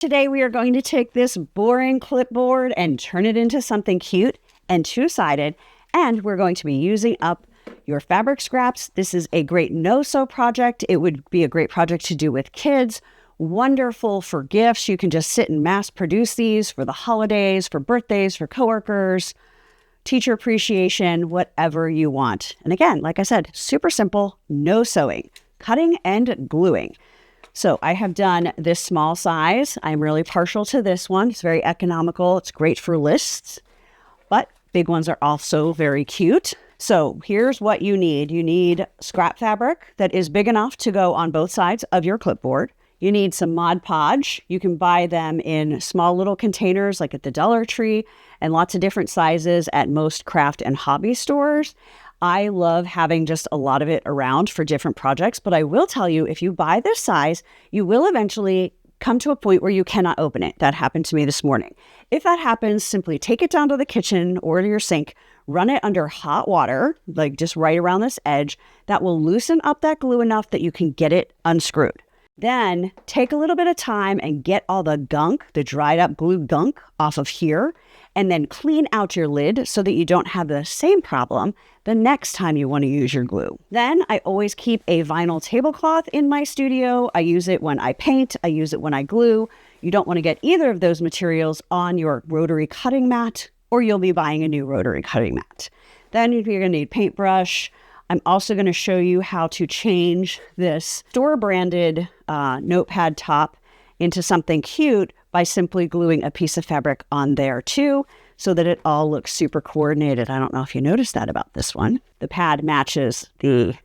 Today we are going to take this boring clipboard and turn it into something cute and two-sided, and we're going to be using up your fabric scraps. This is a great no-sew project. It would be a great project to do with kids. Wonderful for gifts. You can just sit and mass produce these for the holidays, for birthdays, for coworkers, teacher appreciation, whatever you want. And again, like I said, super simple, no sewing, cutting and gluing. So I have done this small size. I'm really partial to this one. It's very economical. It's great for lists, but big ones are also very cute. So here's what you need. You need scrap fabric that is big enough to go on both sides of your clipboard. You need some Mod Podge. You can buy them in small little containers like at the Dollar Tree and lots of different sizes at most craft and hobby stores. I love having just a lot of it around for different projects, but I will tell you, if you buy this size, you will eventually come to a point where you cannot open it. That happened to me this morning. If that happens, simply take it down to the kitchen or to your sink, run it under hot water, like just right around this edge. That will loosen up that glue enough that you can get it unscrewed. Then take a little bit of time and get all the gunk, the dried up glue gunk off of here, and then clean out your lid so that you don't have the same problem the next time you want to use your glue. Then I always keep a vinyl tablecloth in my studio. I use it when I paint. I use it when I glue. You don't want to get either of those materials on your rotary cutting mat, or you'll be buying a new rotary cutting mat. Then you're going to need paintbrush. I'm also going to show you how to change this store-branded notepad top into something cute by simply gluing a piece of fabric on there too, so that it all looks super coordinated. I don't know if you noticed that about this one. The pad matches the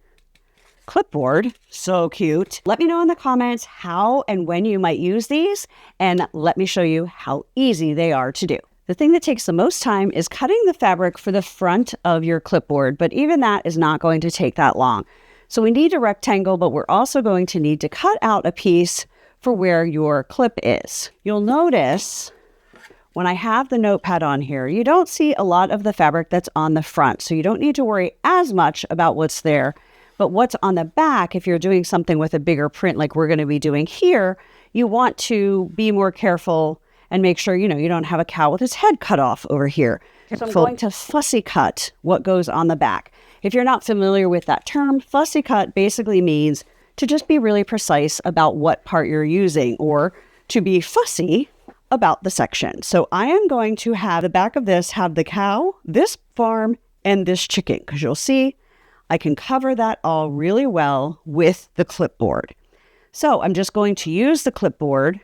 clipboard. So cute. Let me know in the comments how and when you might use these, and let me show you how easy they are to do. The thing that takes the most time is cutting the fabric for the front of your clipboard, but even that is not going to take that long. So we need a rectangle, but we're also going to need to cut out a piece for where your clip is. You'll notice when I have the notepad on here, you don't see a lot of the fabric that's on the front, so you don't need to worry as much about what's there. But what's on the back, if you're doing something with a bigger print like we're going to be doing here, you want to be more careful and make sure, you don't have a cow with its head cut off over here. So I'm going to fussy cut what goes on the back. If you're not familiar with that term, fussy cut basically means to just be really precise about what part you're using, or to be fussy about the section. So I am going to have the back of this have the cow, this farm, and this chicken, because you'll see I can cover that all really well with the clipboard. So I'm just going to use the clipboard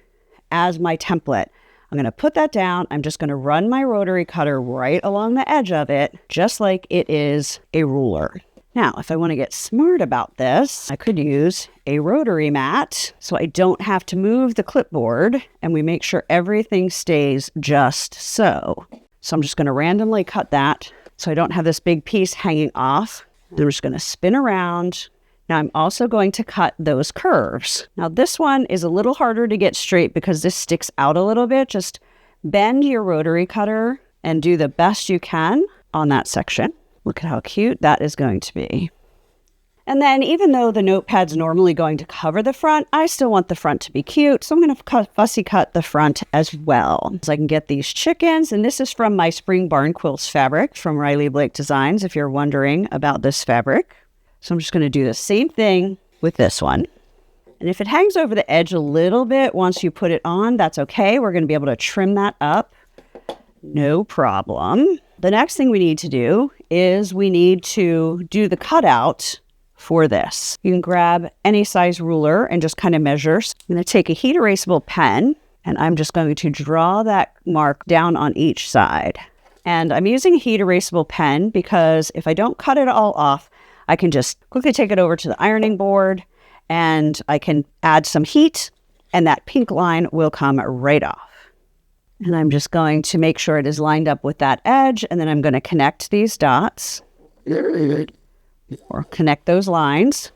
as my template. I'm going to put that down. I'm just going to run my rotary cutter right along the edge of it, just like it is a ruler. Now, if I want to get smart about this, I could use a rotary mat so I don't have to move the clipboard, and we make sure everything stays just so. So I'm just going to randomly cut that so I don't have this big piece hanging off. I'm just going to spin around. Now I'm also going to cut those curves. Now this one is a little harder to get straight because this sticks out a little bit. Just bend your rotary cutter and do the best you can on that section. Look at how cute that is going to be. And then even though the notepad's normally going to cover the front, I still want the front to be cute. So I'm going to fussy cut the front as well. So I can get these chickens. And this is from my Spring Barn Quilts fabric from Riley Blake Designs, if you're wondering about this fabric. So I'm just going to do the same thing with this one. And if it hangs over the edge a little bit once you put it on, that's okay. We're going to be able to trim that up. No problem. The next thing we need to do is we need to do the cutout for this. You can grab any size ruler and just kind of measure. So I'm going to take a heat erasable pen, and I'm just going to draw that mark down on each side. And I'm using a heat erasable pen because if I don't cut it all off, I can just quickly take it over to the ironing board and I can add some heat, and that pink line will come right off. And I'm just going to make sure it is lined up with that edge, and then I'm going to connect these dots or connect those lines.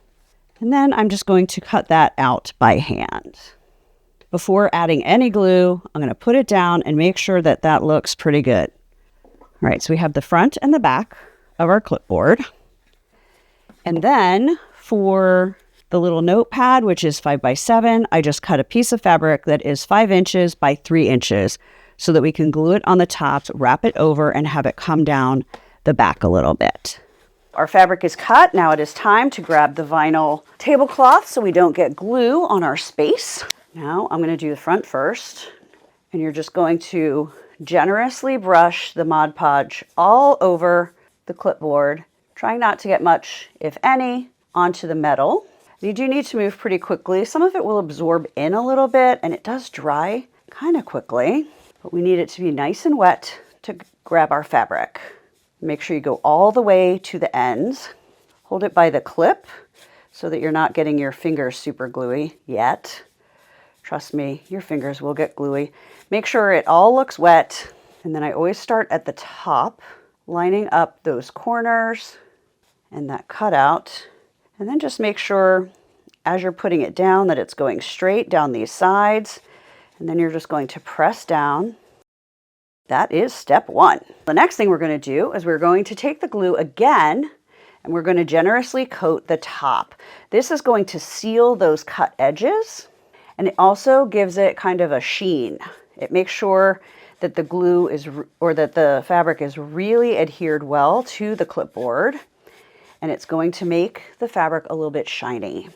And then I'm just going to cut that out by hand. Before adding any glue, I'm going to put it down and make sure that that looks pretty good. All right, so we have the front and the back of our clipboard. And then for the little notepad, which is 5x7, I just cut a piece of fabric that is 5 inches by 3 inches so that we can glue it on the top, wrap it over, and have it come down the back a little bit. Our fabric is cut. Now it is time to grab the vinyl tablecloth so we don't get glue on our space. Now I'm going to do the front first, and you're just going to generously brush the Mod Podge all over the clipboard, trying not to get much, if any, onto the metal. You do need to move pretty quickly. Some of it will absorb in a little bit, and it does dry kind of quickly, but we need it to be nice and wet to grab our fabric. Make sure you go all the way to the ends. Hold it by the clip so that you're not getting your fingers super gluey yet. Trust me, your fingers will get gluey. Make sure it all looks wet. And then I always start at the top, lining up those corners and that cutout. And then just make sure as you're putting it down that it's going straight down these sides. And then you're just going to press down. That is step one. The next thing we're going to do is we're going to take the glue again and we're going to generously coat the top. This is going to seal those cut edges. And it also gives it kind of a sheen. It makes sure that the glue is, or that the fabric is really adhered well to the clipboard. And it's going to make the fabric a little bit shiny.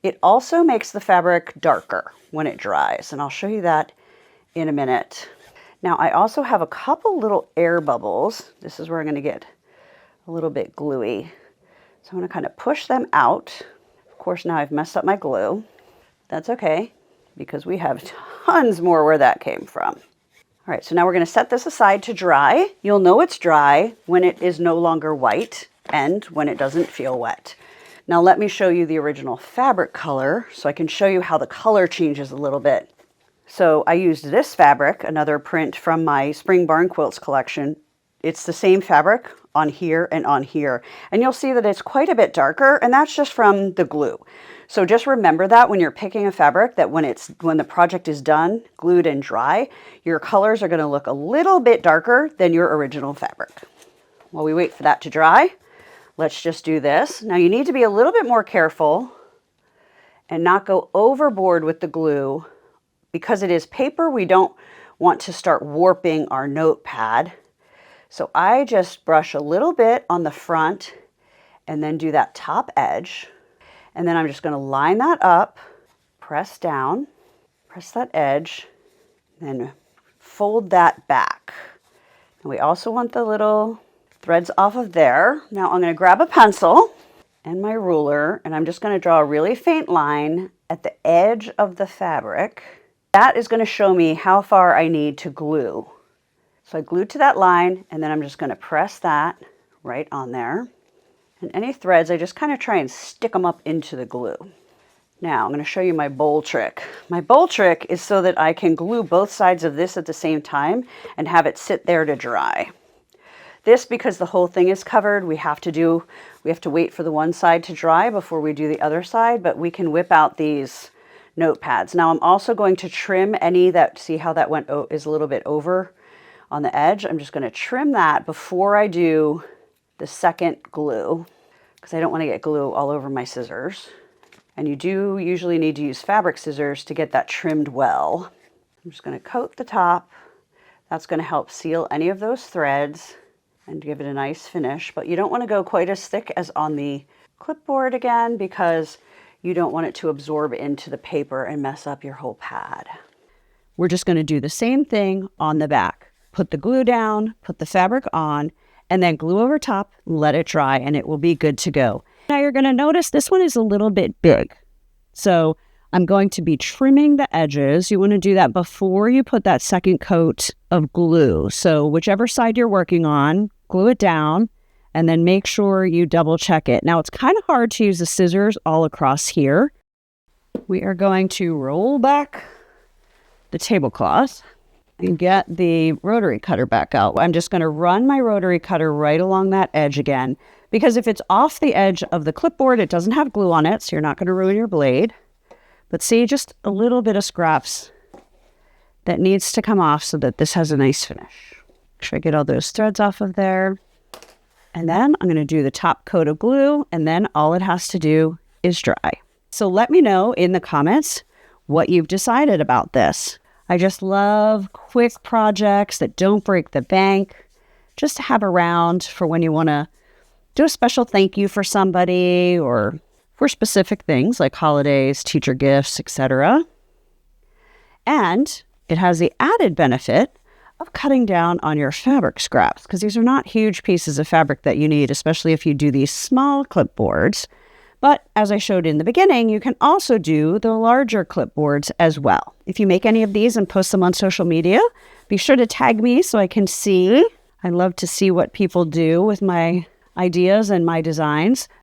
It also makes the fabric darker when it dries. And I'll show you that in a minute. Now I also have a couple little air bubbles. This is where I'm going to get a little bit gluey. So I'm going to kind of push them out. Of course, now I've messed up my glue. That's okay, because we have tons more where that came from. All right, so now we're going to set this aside to dry. You'll know it's dry when it is no longer white and when it doesn't feel wet. Now let me show you the original fabric color so I can show you how the color changes a little bit. So I used this fabric, another print from my Spring Barn Quilts collection. It's the same fabric on here and on here. And you'll see that it's quite a bit darker, and that's just from the glue. So just remember that when you're picking a fabric, that when the project is done, glued and dry, your colors are going to look a little bit darker than your original fabric. While we wait for that to dry, let's just do this. Now you need to be a little bit more careful and not go overboard with the glue. Because it is paper, we don't want to start warping our notepad. So I just brush a little bit on the front and then do that top edge. And then I'm just going to line that up, press down, press that edge, then fold that back. And we also want the little threads off of there. Now I'm going to grab a pencil and my ruler, and I'm just going to draw a really faint line at the edge of the fabric. That is going to show me how far I need to glue. So I glued to that line, and then I'm just going to press that right on there. And any threads, I just kind of try and stick them up into the glue. Now I'm going to show you my bowl trick. My bowl trick is so that I can glue both sides of this at the same time and have it sit there to dry. This, because the whole thing is covered, we have to wait for the one side to dry before we do the other side, but we can whip out these notepads. Now I'm also going to trim any that, see how that is a little bit over on the edge. I'm just going to trim that before I do the second glue, because I don't want to get glue all over my scissors. And you do usually need to use fabric scissors to get that trimmed well. I'm just going to coat the top. That's going to help seal any of those threads and give it a nice finish. But you don't want to go quite as thick as on the clipboard again, because you don't want it to absorb into the paper and mess up your whole pad. We're just going to do the same thing on the back. Put the glue down, put the fabric on, and then glue over top, let it dry, and it will be good to go. Now you're going to notice this one is a little bit big. So I'm going to be trimming the edges. You want to do that before you put that second coat of glue. So whichever side you're working on, glue it down, and then make sure you double check it. Now it's kind of hard to use the scissors all across here. We are going to roll back the tablecloth and get the rotary cutter back out. I'm just going to run my rotary cutter right along that edge again, because if it's off the edge of the clipboard, it doesn't have glue on it, so you're not going to ruin your blade. But see, just a little bit of scraps that needs to come off so that this has a nice finish. Make sure I get all those threads off of there. And then I'm going to do the top coat of glue, and then all it has to do is dry. So let me know in the comments what you've decided about this. I just love quick projects that don't break the bank, just to have around for when you want to do a special thank you for somebody or for specific things like holidays, teacher gifts, etc. And it has the added benefit of cutting down on your fabric scraps, because these are not huge pieces of fabric that you need, especially if you do these small clipboards. But as I showed in the beginning, you can also do the larger clipboards as well. If you make any of these and post them on social media, be sure to tag me so I can see. I love to see what people do with my ideas and my designs.